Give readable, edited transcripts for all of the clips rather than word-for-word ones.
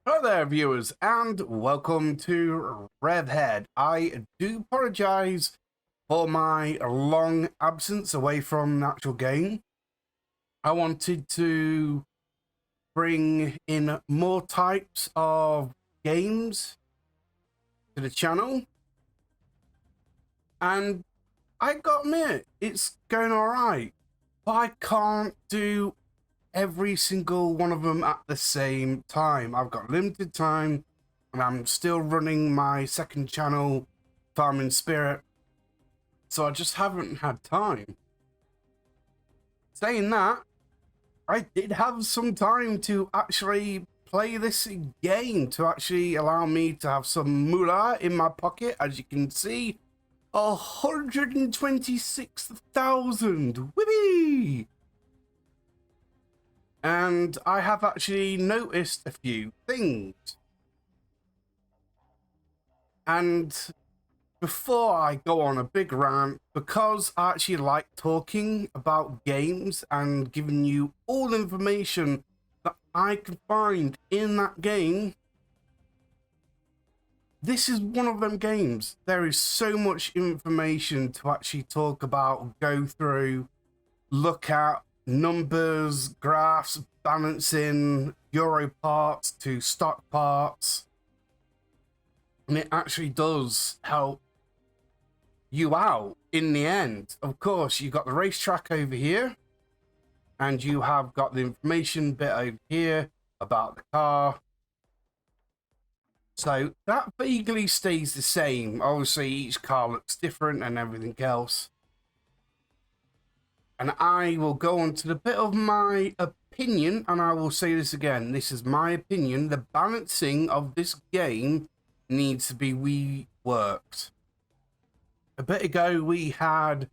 Hello there, viewers, and welcome to RevHead. I do apologize for my long absence away from the actual game. I wanted to bring in more types of games to the channel, and I got admit, it's going alright, but I can't do every single one of them at the same time. I've got limited time and I'm still running my second channel, Farming Spirit, so I just haven't had time. Saying that, I did have some time to actually play this game to actually allow me to have some moolah in my pocket. As you can see, 126,000. Whippy! And I have actually noticed a few things. And before I go on a big rant, because I actually like talking about games and giving you all the information that I can find in that game, this is one of them games. There is so much information to actually talk about, go through, look at, numbers, graphs, balancing, Euro parts to stock parts. And it actually does help you out in the end. Of course, you've got the racetrack over here, and you have got the information bit over here about the car. So that vaguely stays the same. Obviously, each car looks different and everything else. And I will go on to the bit of my opinion, and I will say this again. This is my opinion. The balancing of this game needs to be reworked. A bit ago, we had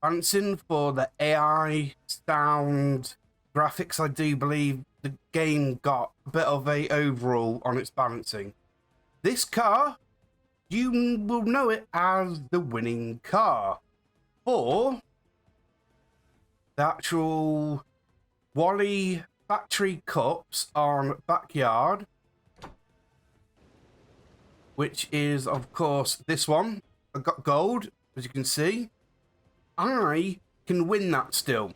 balancing for the AI, sound, graphics. I do believe the game got a bit of a overall on its balancing. This car, you will know it as the winning car. For the actual Walea factory cups on Backyard, which is, of course, this one. I got gold, as you can see. I can win that still.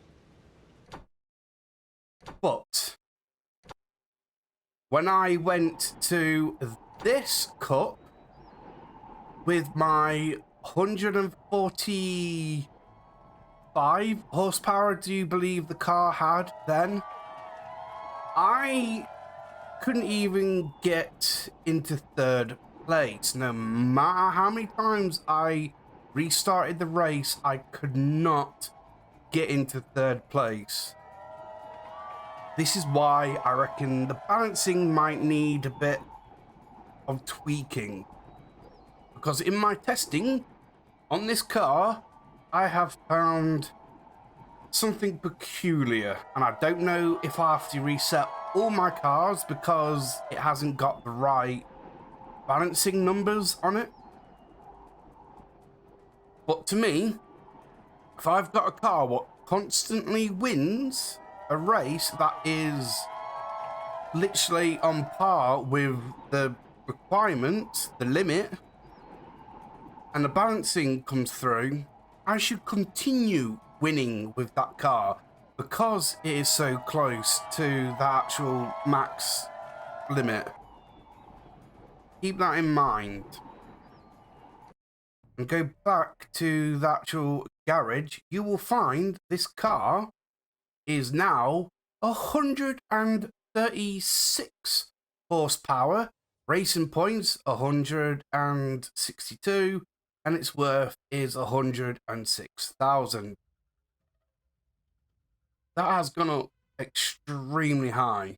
But when I went to this cup with my 145 horsepower, do you believe the car had then? I couldn't even get into third place. No matter how many times I restarted the race, I could not get into third place. This is why I reckon the balancing might need a bit of tweaking. Because in my testing on this car, I have found something peculiar, and I don't know if I have to reset all my cars because it hasn't got the right balancing numbers on it. But to me, if I've got a car what constantly wins a race that is literally on par with the requirement, the limit, and the balancing comes through, I should continue winning with that car because it is so close to the actual max limit. Keep that in mind. And go back to the actual garage, you will find this car is now 136 horsepower, racing points 162, and its worth is 106,000. That has gone up extremely high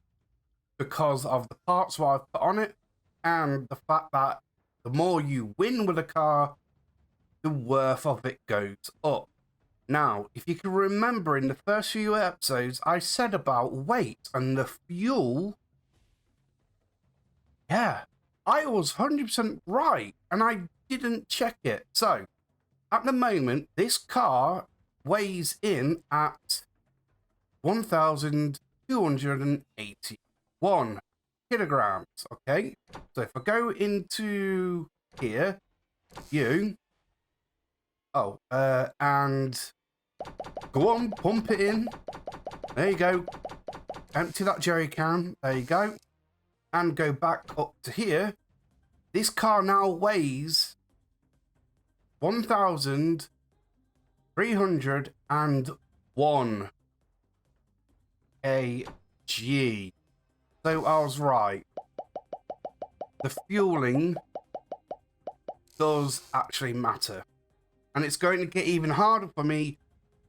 because of the parts what I've put on it and the fact that the more you win with a car, the worth of it goes up. Now, if you can remember in the first few episodes, I said about weight and the fuel. Yeah, I was 100% right, and I didn't check it. So, at the moment, this car weighs in at 1,281 kilograms. Okay, so if I go into here, and go on, pump it in. There you go. Empty that jerry can. There you go. And go back up to here. This car now weighs 1,301 kg. So I was right. The fueling does actually matter. And it's going to get even harder for me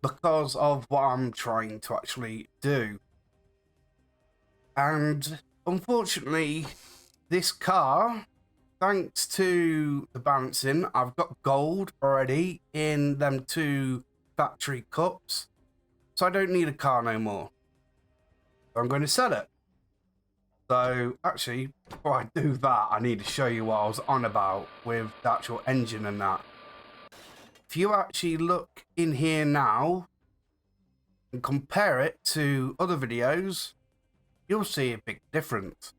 because of what I'm trying to actually do. And unfortunately, this car, thanks to the balancing, I've got gold already in them 2 factory cups. So I don't need a car no more. So I'm going to sell it. So actually, before I do that, I need to show you what I was on about with the actual engine and that. If you actually look in here now and compare it to other videos, you'll see a big difference.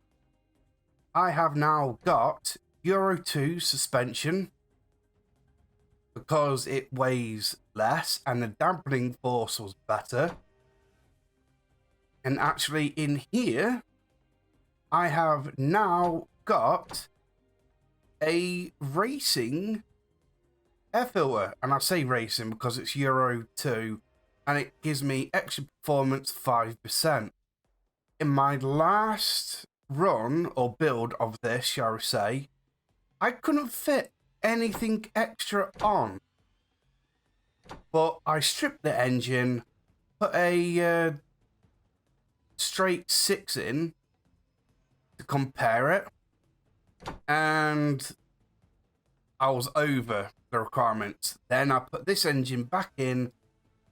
I have now got Euro 2 suspension because it weighs less and the dampening force was better. And actually in here, I have now got a racing air filter. And I say racing because it's Euro 2 and it gives me extra performance 5%. In my last run or build of this, shall we say, I couldn't fit anything extra on. But I stripped the engine, put a straight 6 in to compare it, and I was over the requirements. Then I put this engine back in,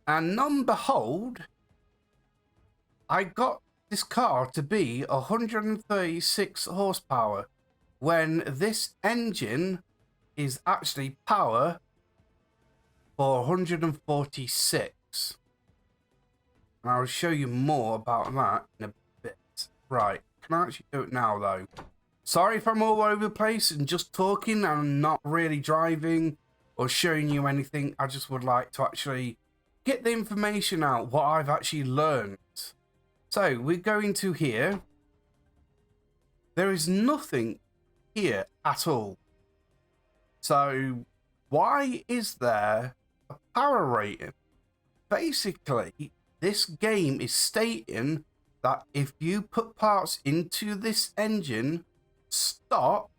and lo and behold, I got this car to be 136 horsepower when this engine is actually power for 146. And I'll show you more about that in a bit. Right, can I actually do it now though? Sorry if I'm all over the place and just talking and not really driving or showing you anything. I just would like to actually get the information out, what I've actually learned. So we go into here. There is nothing here at all. So why is there a power rating? Basically, this game is stating that if you put parts into this engine, stop,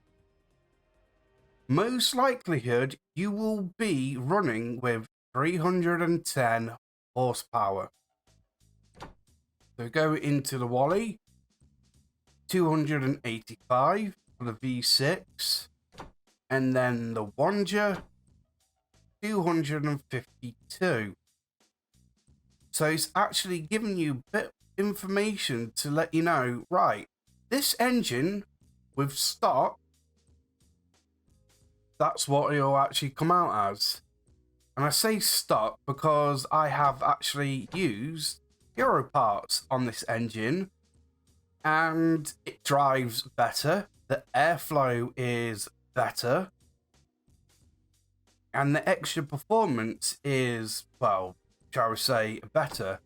most likelihood you will be running with 310 horsepower. So go into the Walea, 285 for the V6, and then the Wanger, 252. So it's actually giving you a bit of information to let you know, right, this engine with stock, that's what it'll actually come out as. And I say stock because I have actually used Euro parts on this engine and it drives better, the airflow is better, and the extra performance is, well, shall we say, better.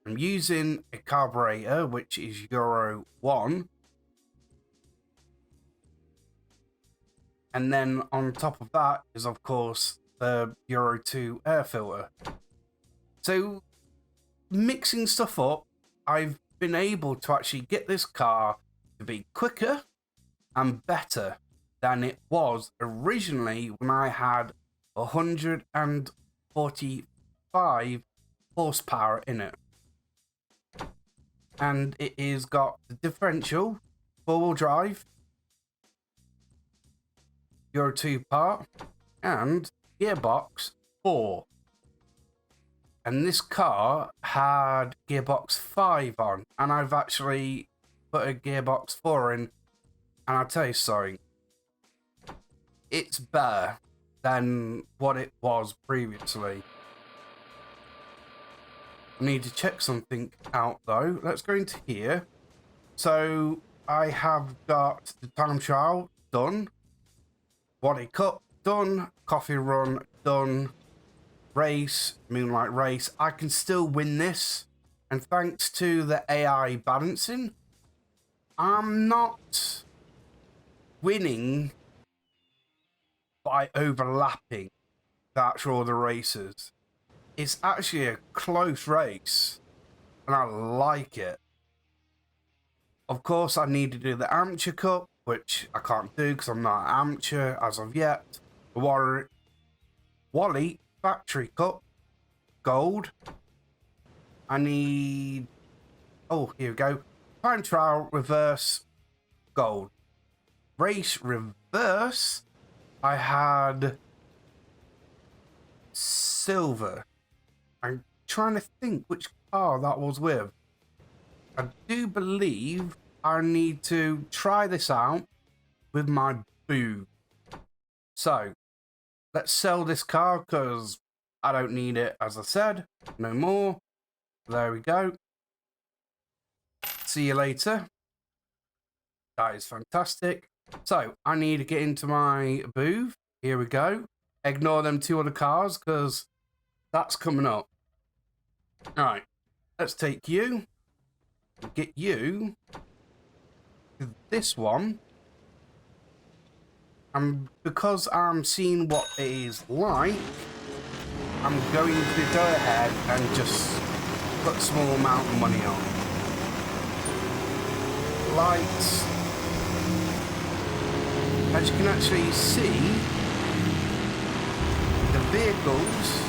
I'm using a carburetor which is Euro 1, and then on top of that is of course the Euro 2 air filter. So mixing stuff up, I've been able to actually get this car to be quicker and better than it was originally when I had 145 horsepower in it. And it is got the differential, 4-wheel drive, Euro 2 part, and gearbox 4. And this car had gearbox 5 on, and I've actually put a gearbox 4 in, and I'll tell you something, it's better than what it was previously. I need to check something out though. Let's go into here. So I have got the time trial done, Walea Cup done, coffee run done, race, moonlight race. I can still win this, and thanks to the AI balancing, I'm not winning by overlapping the actual other races. It's actually a close race, and I like it. Of course, I need to do the Amateur Cup, which I can't do because I'm not an amateur as of yet. The Walea Factory Cup, gold. I need... Oh, here we go. Time trial, reverse, gold. Race, reverse. I had... silver. I'm trying to think which car that was with. I do believe I need to try this out with my boo. So, let's sell this car because I don't need it, as I said. No more. There we go. See you later. That is fantastic. So, I need to get into my booth. Here we go. Ignore them two other cars because that's coming up. Alright, let's take you. Get you to this one. And because I'm seeing what it is like, I'm going to go ahead and just put a small amount of money on. Lights. As you can actually see, the vehicles...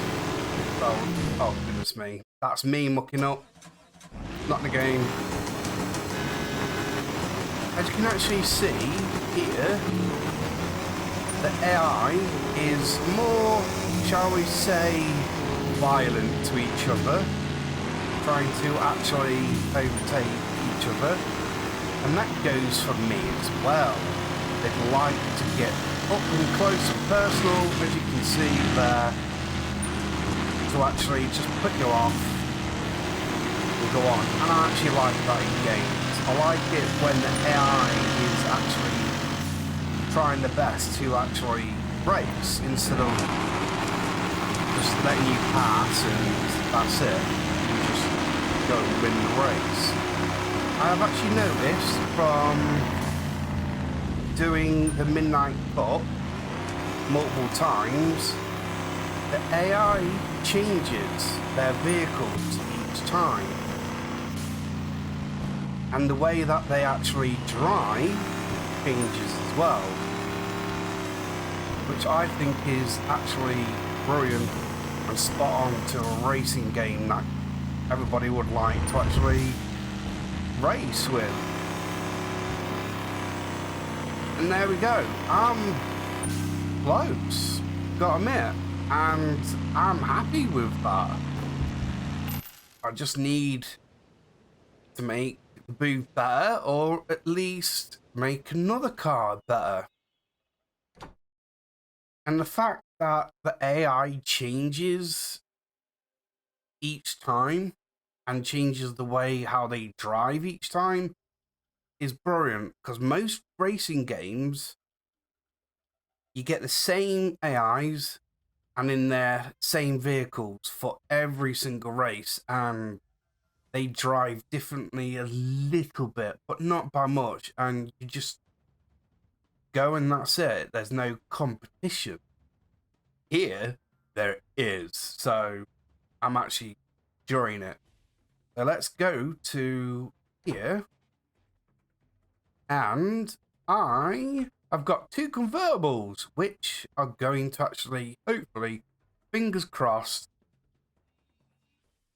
Oh goodness me. That's me mucking up. Not the game. As you can actually see here, the AI is more, shall we say, violent to each other, trying to actually overtake each other, and that goes for me as well. They'd like to get up and close and personal, as you can see there, to actually just put you off. Go on, and I actually like that in games. I like it when the AI is actually trying the best to actually race instead of just letting you pass and that's it. You just go and win the race. I have actually noticed from doing the Midnight Cup multiple times, the AI changes their vehicles each time. And the way that they actually drive changes as well, which I think is actually brilliant and spot on to a racing game that everybody would like to actually race with. And there we go. I'm close, gotta admit, and I'm happy with that. I just need to make the booth better, or at least make another car better. And the fact that the AI changes each time and changes the way how they drive each time is brilliant, because most racing games you get the same AIs and in their same vehicles for every single race, and they drive differently a little bit, but not by much, and you just go and that's it. There's no competition. Here, there is. So, I'm actually enjoying it. So let's go to here. And I've got two convertibles, which are going to actually, hopefully, fingers crossed,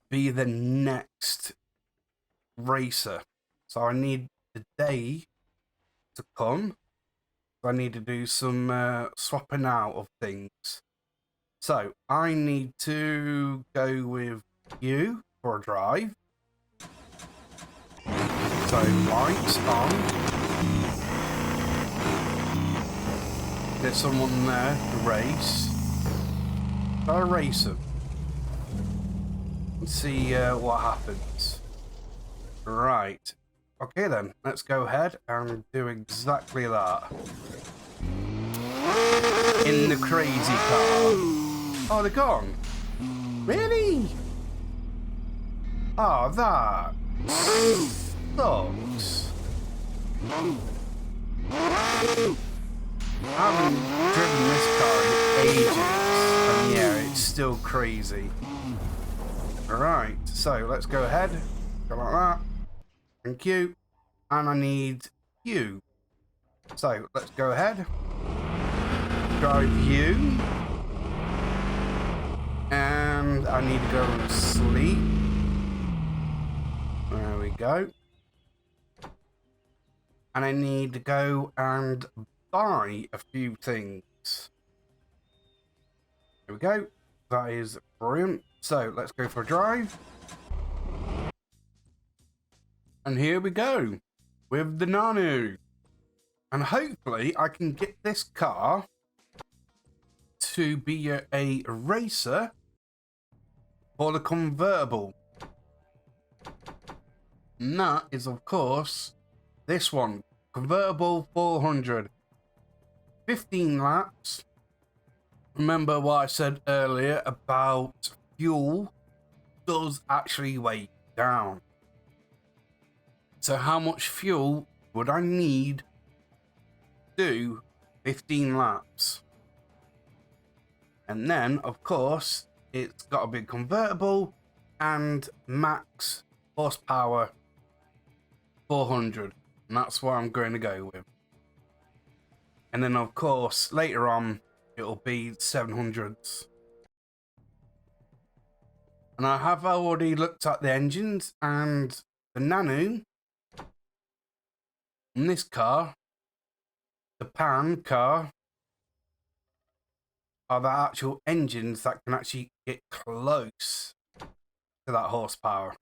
be the next racer. So I need the day to come. I need to do some swapping out of things. So I need to go with you for a drive. So lights on. There's someone there to race. I'll race him. Let's see what happens. Right. Okay then, let's go ahead and do exactly that. In the crazy car. Oh, they're gone. Really? Oh, that sucks. I haven't driven this car in ages, and yeah, it's still crazy. Alright, so let's go ahead. Go like that. Thank you. And I need you. So let's go ahead. Drive you. And I need to go and sleep. There we go. And I need to go and buy a few things. There we go. That is brilliant. So let's go for a drive. And here we go with the Narnoo. And hopefully I can get this car to be a racer for the convertible. And that is, of course, this one. Convertible 400. 15 laps. Remember what I said earlier about fuel does actually weigh down. So how much fuel would I need to do 15 laps? And then, of course, it's got to be convertible and max horsepower 400. And that's what I'm going to go with. And then, of course, later on, it'll be 700s. And I have already looked at the engines, and the Narnoo in this car, the Pan car, are the actual engines that can actually get close to that horsepower.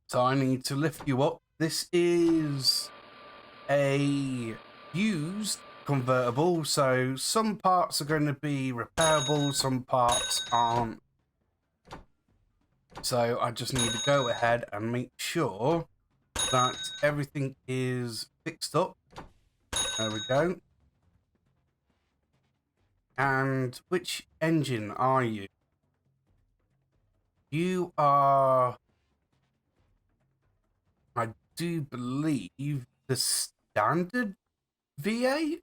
So I need to lift you up. This is a used convertible, so some parts are going to be repairable, some parts aren't. So I just need to go ahead and make sure that everything is fixed up. There we go. And which engine are you? You are, I do believe, the standard V8.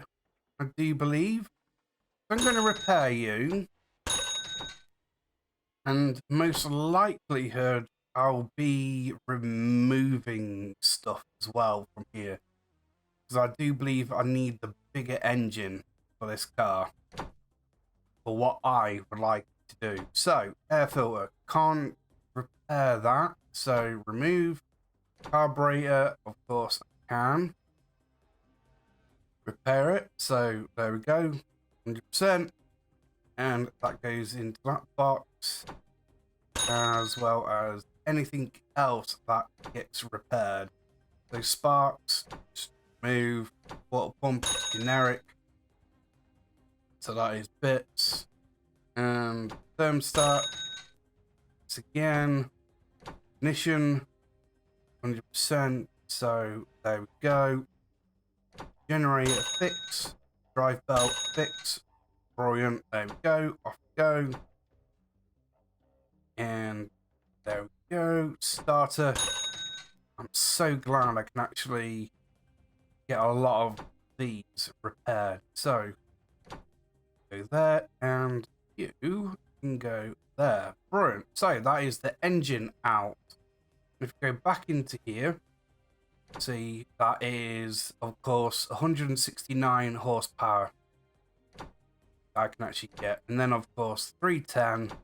I do believe. I'm going to repair you. And most likelihood, I'll be removing stuff as well from here. Because I do believe I need the bigger engine for this car. For what I would like to do. So, air filter. Can't repair that. So, remove. Carburetor, of course I can. Repair it. So, there we go. 100%. And that goes into that box. As well as anything else that gets repaired. So, sparks. Just remove. Water pump. Generic. So that is bits. And thermostat. It's again. Ignition. 100%. So there we go. Generator fix. Drive belt fix. Brilliant. There we go. Off we go. And there we go. Starter. I'm so glad I can actually get a lot of these repaired. So go there, and you can go there. Brilliant. So that is the engine out. If you go back into here, see that is, of course, 169 horsepower I can actually get. And then, of course, 310.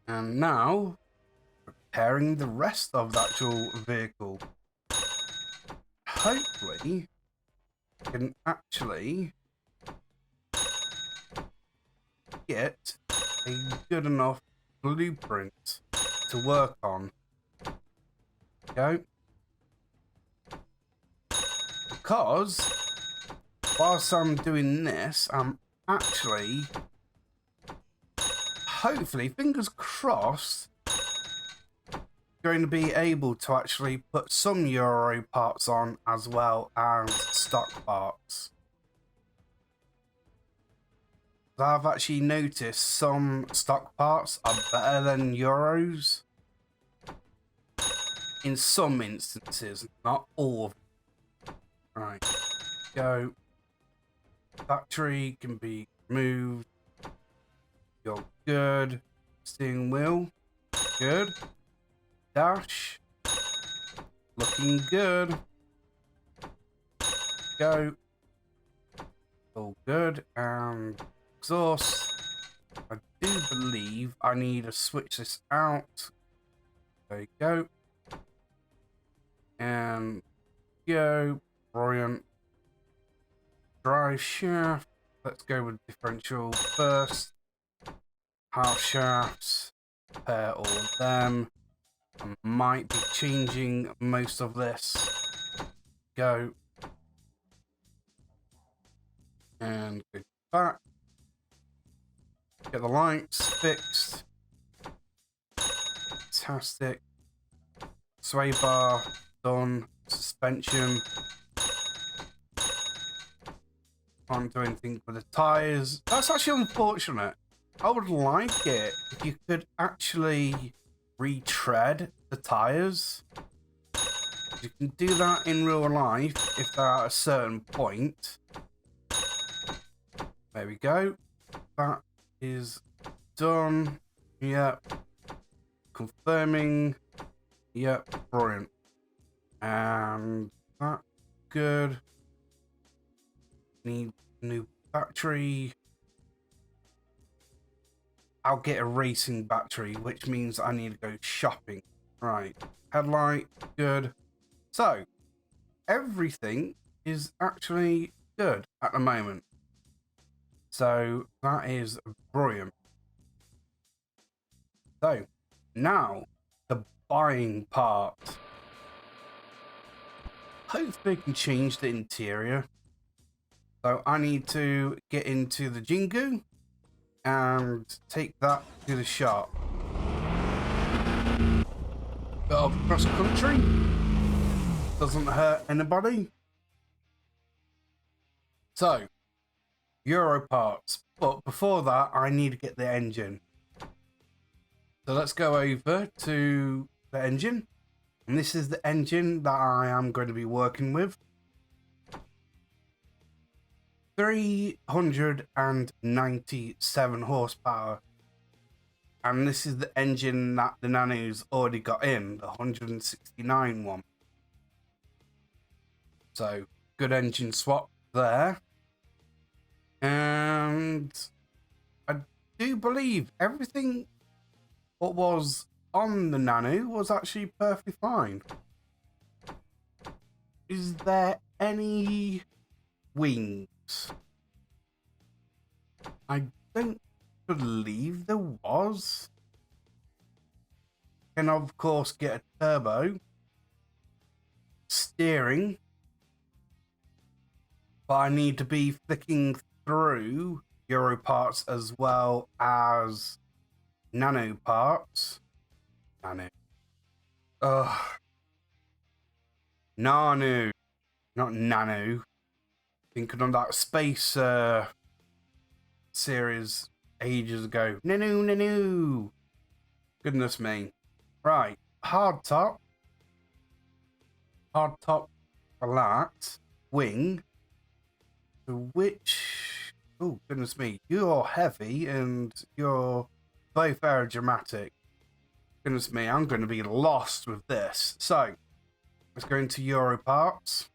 And now, repairing the rest of the actual vehicle. Hopefully, I can actually get a good enough blueprint to work on. Go. Because whilst I'm doing this, I'm actually, hopefully, fingers crossed, going to be able to actually put some Euro parts on as well as stock parts. I've actually noticed some stock parts are better than Euros in some instances, not all of them. Right, go. Battery can be removed. You're good. Steering wheel, good. Dash, looking good. Go. All good. And exhaust. I do believe I need to switch this out. There you go. And go. Brilliant. Drive shaft. Let's go with differential first. Half shafts. Pair all of them. I might be changing most of this. Go. And go back. Get the lights fixed. Fantastic. Sway bar done. Suspension. Can't do anything with the tires. That's actually unfortunate. I would like it if you could actually retread the tires. You can do that in real life if they're at a certain point. There we go. That is done. Yep. Confirming. Yep. Brilliant. And that good. Need new battery. I'll get a racing battery, which means I need to go shopping. Right. Headlight, good. So, everything is actually good at the moment. So, that is brilliant. So, now, the buying part. Hopefully, I can change the interior. So, I need to get into the Jingu and take that to the shop. Go across country. Doesn't hurt anybody. So, Euro parts. But before that, I need to get the engine. So let's go over to the engine. And this is the engine that I am going to be working with. 397 horsepower. And this is the engine that the Narnoo's already got in, the 169 one. So, good engine swap there. And I do believe everything what was on the Narnoo was actually perfectly fine. Is there any wings? I don't believe there was. Can of course get a turbo. Steering. But I need to be flicking through Euro parts as well as Nano parts. Nano. Ugh. Narnoo. Not Nano. Thinking on that space series ages ago. Narnoo. Goodness me. Right. Hard top. Hard top flat. Wing. Which, oh goodness me, you're heavy and you're both aerodramatic. Goodness me, I'm going to be lost with this. So, let's go into Euro parts.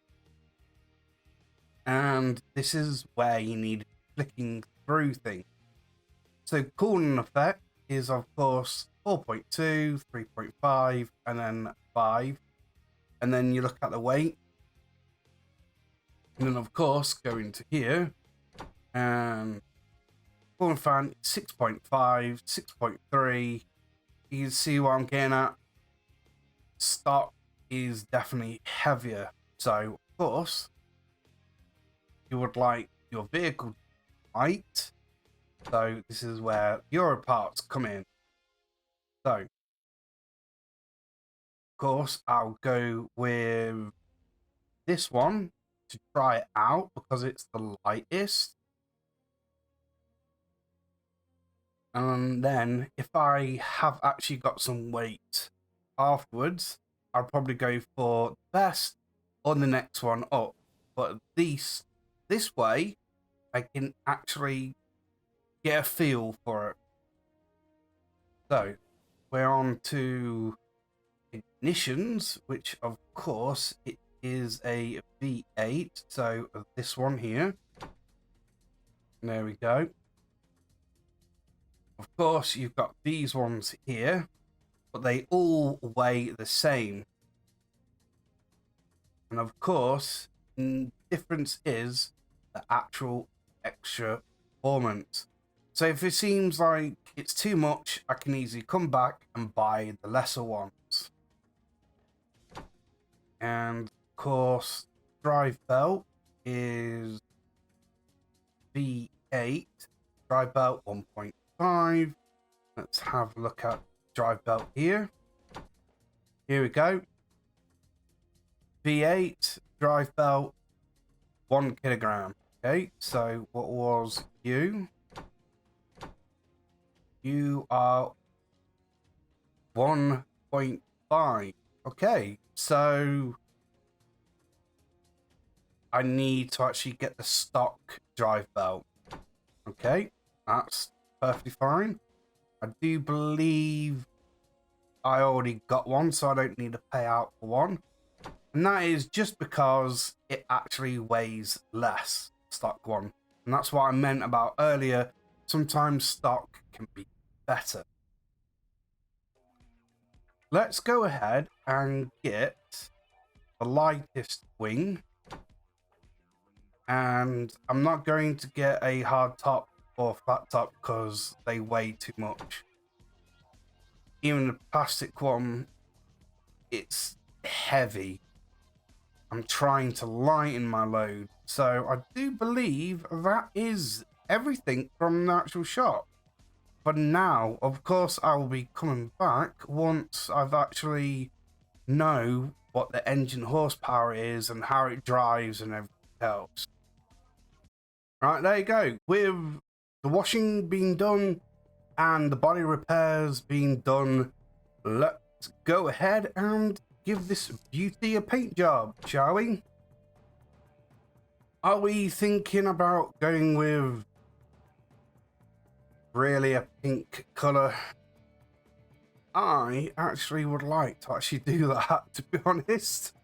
And this is where you need flicking through things. So, cooling effect is of course 4.2, 3.5, and then 5. And then you look at the weight. And then, of course, go into here, and cooling fan 6.5, 6.3. You can see what I'm getting at. Stock is definitely heavier. So, of course, you would like your vehicle light. So, this is where Euro parts come in. So, course, I'll go with this one to try it out because it's the lightest. And then if I have actually got some weight afterwards, I'll probably go for the best on the next one up. But at least this way, I can actually get a feel for it. So we're on to ignitions, which of course it is a V8. So this one here. There we go. Of course, you've got these ones here, but they all weigh the same. And of course, the difference is the actual extra performance. So if it seems like it's too much, I can easily come back and buy the lesser ones. And of course, drive belt is V8, drive belt 1.5. Let's have a look at drive belt here. Here we go. V8 drive belt 1 kilogram. Okay, so what was you? You are 1.5. Okay, so I need to actually get the stock drive belt. Okay, that's perfectly fine. I do believe I already got one, so I don't need to pay out for one. And that is just because it actually weighs less, stock one. And that's what I meant about earlier. Sometimes stock can be better. Let's go ahead and get the lightest wing. And I'm not going to get a hard top or flat top because they weigh too much. Even the plastic one, it's heavy. I'm trying to lighten my load. So I do believe that is everything from the actual shop. But now, of course, I will be coming back once I've actually know what the engine horsepower is and how it drives and everything else. Right, there you go. With the washing being done and the body repairs being done, let's go ahead and give this beauty a paint job, shall we? Are we thinking about going with really a pink color? I actually would like to actually do that, to be honest.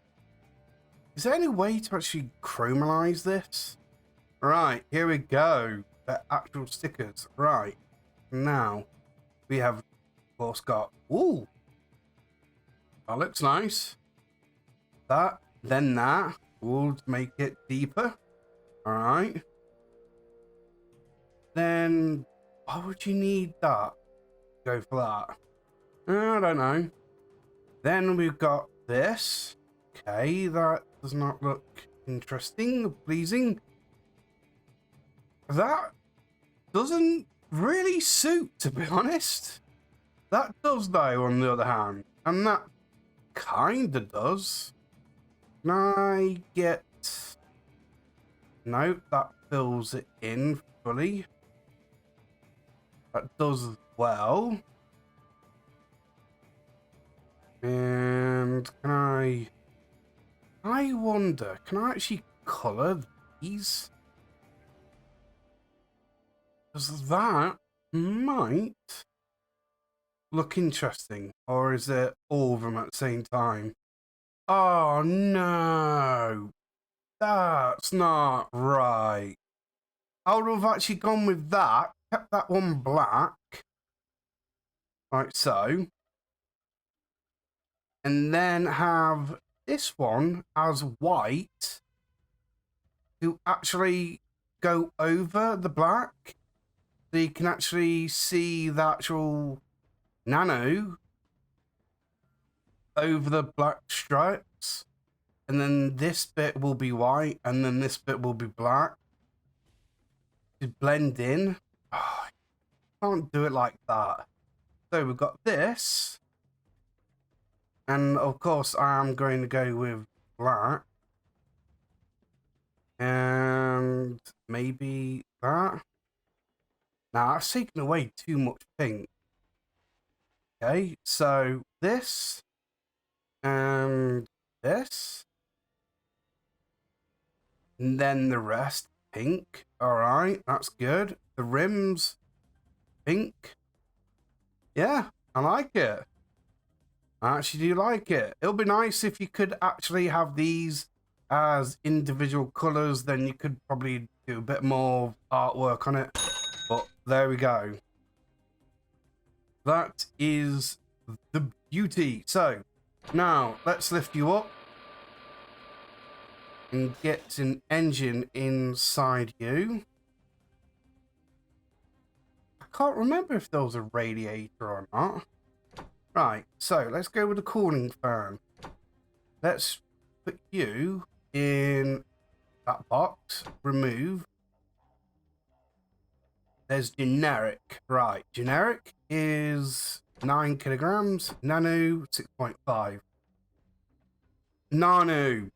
Is there any way to actually chromalize this? Right, here we go. The actual stickers. Right, now we have, of course, got, ooh, that looks nice. That, then that. We'll make it deeper. All right. Then, why would you need that? Go for that. I don't know. Then we've got this. Okay, that does not look interesting, pleasing. That doesn't really suit, to be honest. That does, though, on the other hand. And that kinda does. Can I get... No, that fills it in fully. That does well. And can I wonder, can I actually colour these? Because that might look interesting. Or is it all of them at the same time? Oh no! That's not right. I would have actually gone with that, kept that one black. Like so. And then have this one as white to actually go over the black. So you can actually see the actual Narnoo over the black stripes. And then this bit will be white, and then this bit will be black. To blend in. Oh, I can't do it like that. So we've got this. And of course, I'm going to go with black. And maybe that. Now, that's taken away too much pink. Okay, so this and this. And then the rest pink. All right, that's good. The rims pink. Yeah, I like it. I actually do like it. It'll be nice if you could actually have these as individual colors, then you could probably do a bit more artwork on it. But there we go. That is the beauty. So now let's lift you up and get an engine inside you. I can't remember if there was a radiator or not. Right, so let's go with the cooling fan. Let's put you in that box. Remove. There's generic. Right, generic is 9 kilograms. Narnoo, 6.5. Narnoo.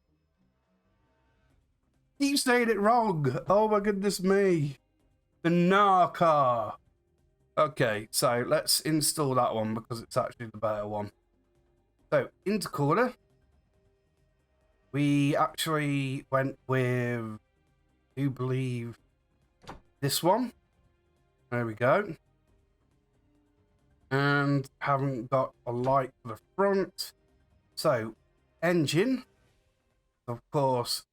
Keep saying it wrong. Oh my goodness me. The Narcar. Okay, so let's install that one because it's actually the better one. So, intercooler. We actually went with, I believe, this one. There we go. And haven't got a light for the front. So, engine. Of course,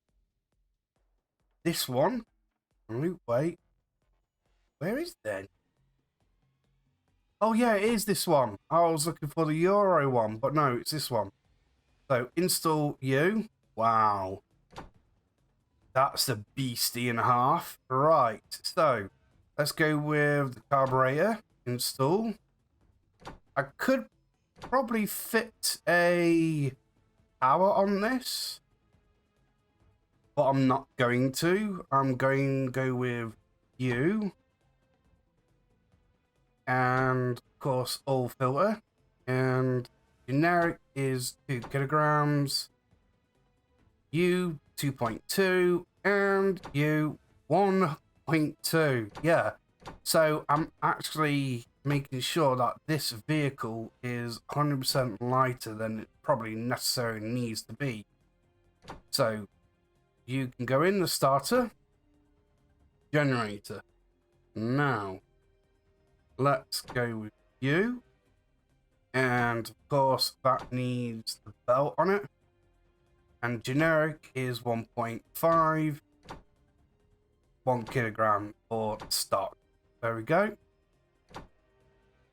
this one. Wait. Where is that? Oh, yeah, it is this one. I was looking for the Euro one, but no, it's this one. So, install you. Wow. That's a beastie and a half. Right, so let's go with the carburetor. Install. I could probably fit a power on this, but I'm not going to. I'm going to go with you. And of course, all filter. And generic is 2 kilograms. You 2.2 and you 1.2. Yeah. So I'm actually making sure that this vehicle is 100% lighter than it probably necessarily needs to be. So you can go in the starter, generator. Now let's go with you. And of course that needs the belt on it. And generic is 1.5, 1 kilogram for stock. There we go.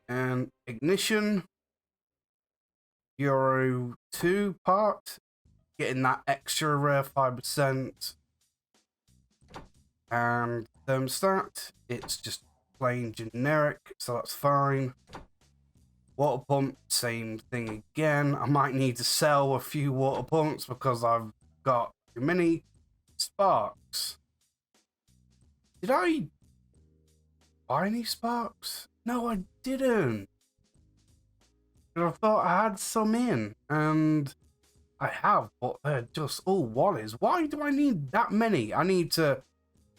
And ignition, Euro 2 part, getting that extra rare 5%. And thermostat, it's just plain generic, so that's fine. Water pump, same thing again. I might need to sell a few water pumps because I've got too many. Sparks. Did I buy any sparks? No, I didn't. I thought I had some in, and I have, but they're just all wallies. Why do I need that many? I need to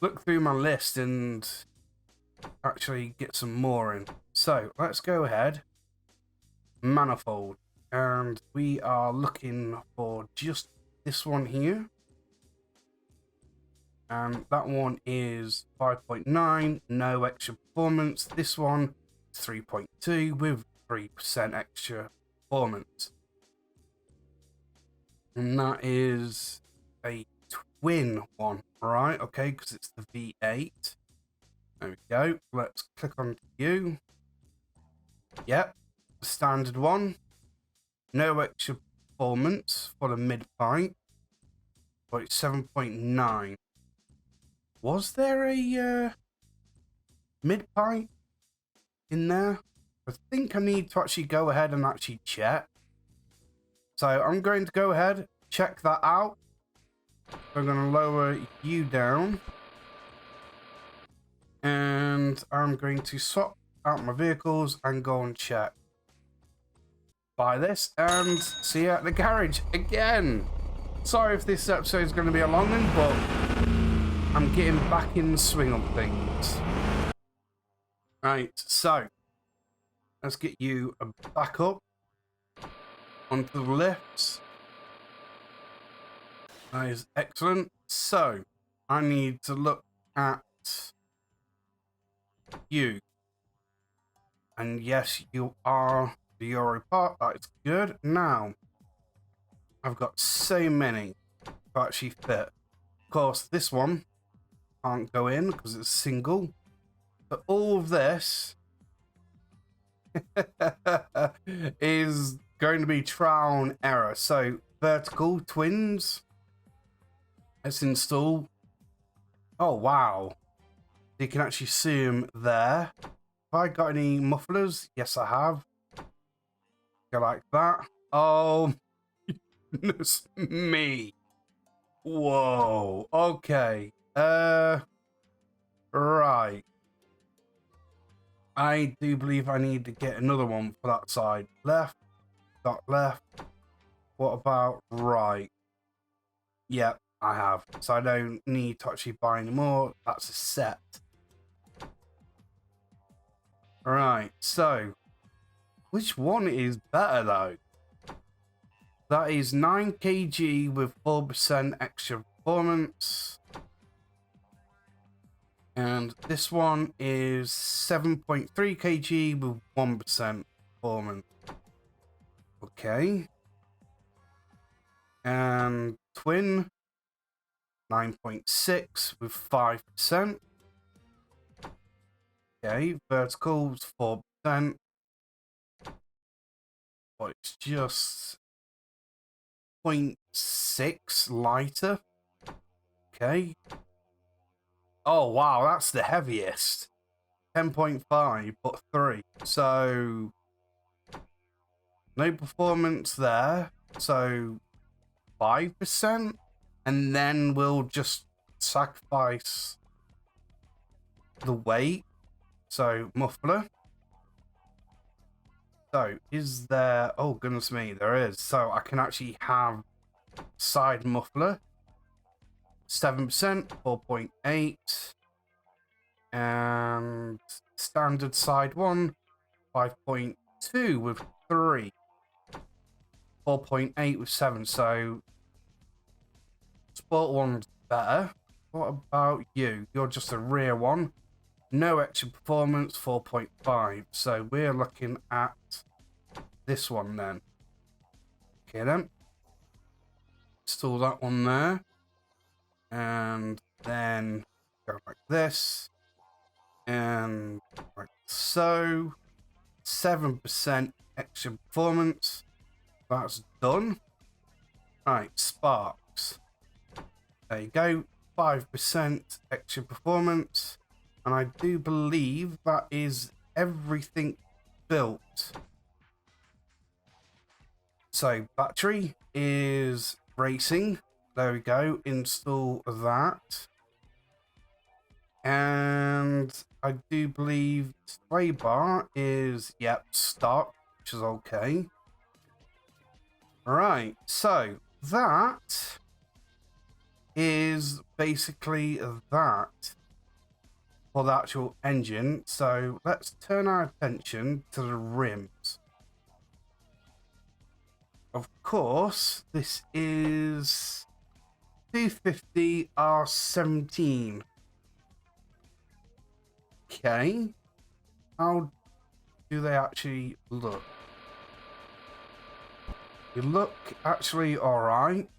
look through my list and actually get some more in. So let's go ahead. Manifold, and we are looking for just this one here, and that one is 5.9, no extra performance. This one is 3.2 with 3% extra performance, and that is a twin one, right? Okay, because it's the V8. There we go. Let's click on you. Yep. Standard one, no extra performance for the mid pipe, but it's 7.9. Was there a mid pipe in there? I think I need to actually go ahead and actually check. So I'm going to go ahead, check that out. I'm going to lower you down, and I'm going to swap out my vehicles and go and check. buy this and see you at the garage again. Sorry if this episode is going to be a long one, but I'm getting back in the swing of things. Right, so let's get you back up onto the lifts. That is excellent. So I need to look at you. And yes, you are the Euro part. That is good. Now, I've got so many to actually fit. Of course, this one can't go in because it's single. But all of this is going to be trial and error. So, vertical twins. Let's install. Oh, wow. You can actually see them there. Have I got any mufflers? Yes, I have. Go like that. Oh, goodness me. Whoa. Okay. Right. I do believe I need to get another one for that side. Left. Got left. What about right? Yep, I have. So I don't need to actually buy any more. That's a set. Right. So, which one is better though? That is 9 kg with 4% extra performance. And this one is 7.3 kg with 1% performance. Okay. And twin, 9.6 with 5%. Okay, verticals 4%. But it's just 0.6 lighter. Okay. Oh wow, that's the heaviest. 10.5 but 3. So no performance there. So 5%, and then we'll just sacrifice the weight. So muffler. So is there, oh goodness me, there is. So I can actually have side muffler 7%, 4.8, and standard side one 5.2 with 3, 4.8 with 7. So sport one's better. What about you? You're just a rear one. No extra performance, 4.5. So we're looking at this one then. Okay then. Install that one there. And then go like this. And like so. 7% extra performance. That's done. Right, sparks. There you go. 5% extra performance. And I do believe that is everything built. So battery is racing. There we go. Install that. And I do believe sway bar is, yep, stock, which is okay. Right, so that is basically that for the actual engine. So let's turn our attention to the rims. Of course, this is 250 R17. Okay. How do they actually look? They look actually alright.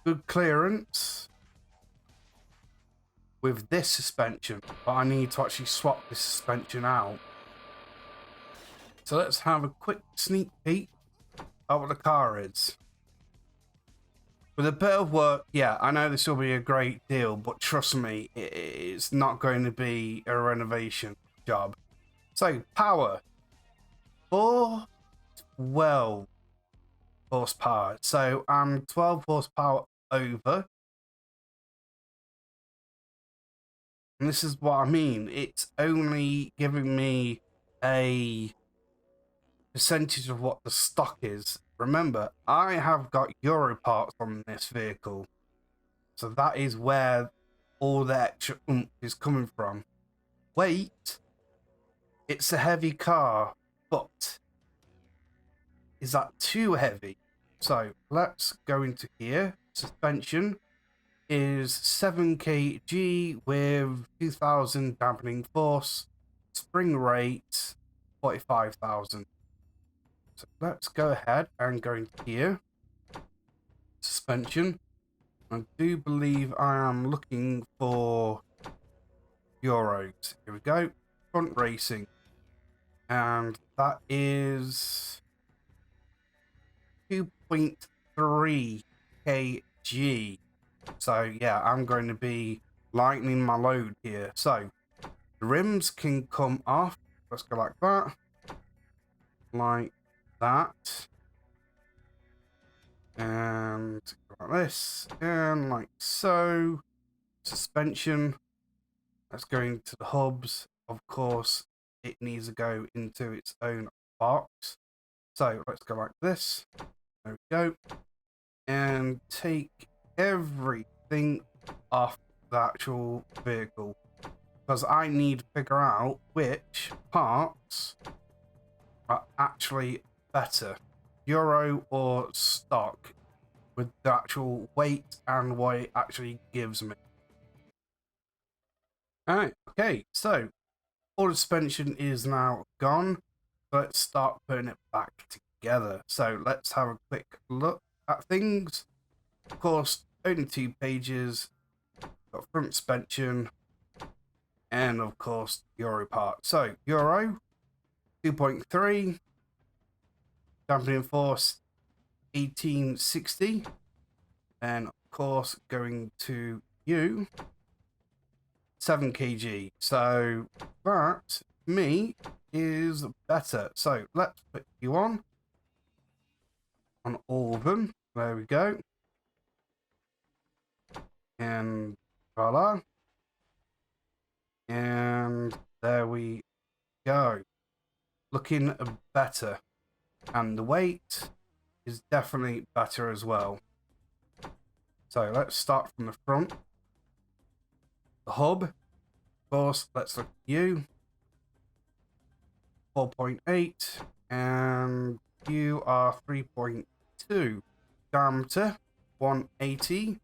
Good clearance with this suspension, but I need to actually swap this suspension out. So let's have a quick sneak peek at what the car is. With a bit of work, yeah, I know this will be a great deal, but trust me, it's not going to be a renovation job. So, power. 412 horsepower. So, I'm 12 horsepower over. And this is what I mean. It's only giving me a percentage of what the stock is. Remember, I have got Euro parts on this vehicle. So that is where all the extra oomph is coming from. Weight, it's a heavy car, but is that too heavy? So let's go into here. Suspension is 7 kg with 2,000 dampening force. Spring rate 45,000. So let's go ahead and go into here. Suspension. I do believe I am looking for Euros. Here we go. Front racing. And that is 2.3 kg. So yeah, I'm going to be lightening my load here. So the rims can come off. Let's go like that. Like that. And like this. And like so. Suspension. Let's go into the hubs. Of course, it needs to go into its own box. So let's go like this. There we go. And take everything off the actual vehicle. Because I need to figure out which parts are actually better. Euro or stock. With the actual weight and what it actually gives me. Alright, okay, so all the suspension is now gone. Let's start putting it back together. So let's have a quick look at things. Of course, only 2 pages. Got front suspension. And of course, Euro part. So Euro 2.3. Dampening force 1860. And of course, going to U. 7 kg. So that, me, is better. So let's put you on all of them. There we go. And voila. And there we go. Looking better. And the weight is definitely better as well. So let's start from the front. The hub, of course, let's look at you. 4.8, and you are 3.2. Diameter, 180,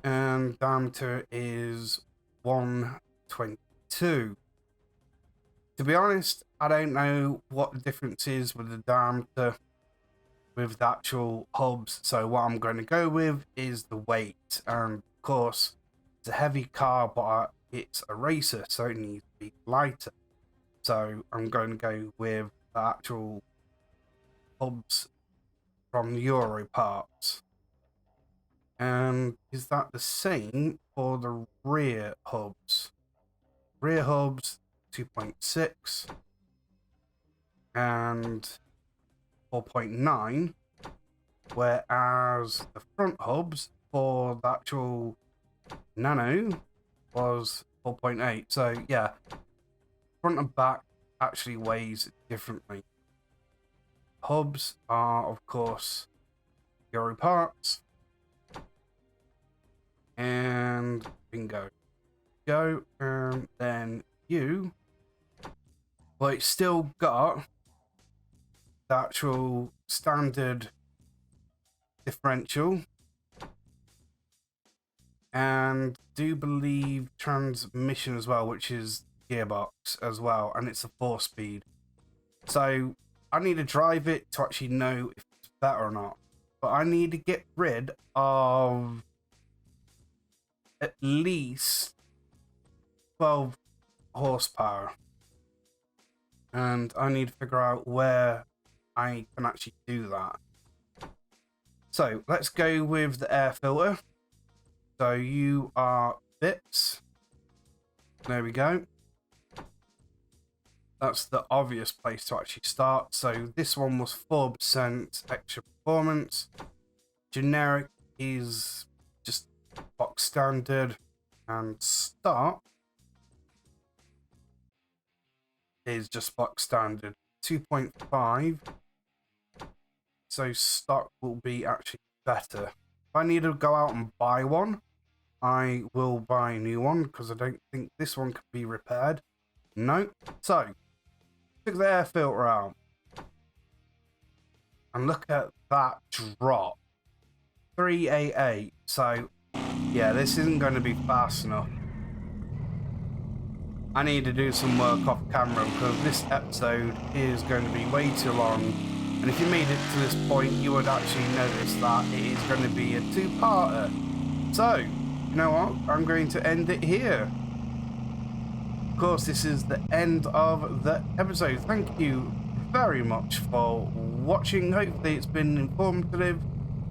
and diameter is 122. To be honest, I don't know what the difference is with the diameter with the actual hubs, so what I'm going to go with is the weight. And of course, it's a heavy car, but it's a racer, so it needs to be lighter. So I'm going to go with the actual hubs from the Euro parts. And is that the same for the rear hubs? Rear hubs 2.6 and 4.9, whereas the front hubs for the actual Narnoo was 4.8. So yeah, front and back actually weighs differently. Hubs are of course Euro parts, and bingo, go, and then you. Well, it's still got the actual standard differential, and do believe transmission as well, which is gearbox as well, and it's a 4-speed. So I need to drive it to actually know if it's better or not. But I need to get rid of at least 12 horsepower. And I need to figure out where I can actually do that. So let's go with the air filter. So you are bits. There we go. That's the obvious place to actually start. So this one was 4% extra performance. Generic is just box standard. And start is just box standard 2.5. So stock will be actually better. If I need to go out and buy one, I will buy a new one because I don't think this one can be repaired. No. So, took the air filter out. And look at that drop. 388. So, yeah, this isn't going to be fast enough. I need to do some work off camera because this episode is going to be way too long. And if you made it to this point, you would actually notice that it is going to be a two-parter. So, you know what? I'm going to end it here. Of course, this is the end of the episode. Thank you very much for watching. Hopefully it's been informative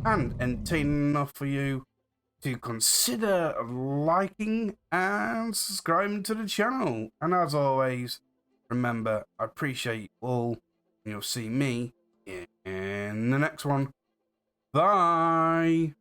and entertaining enough for you to consider liking and subscribing to the channel. And as always, remember, I appreciate you all, and you'll see me in the next one. Bye.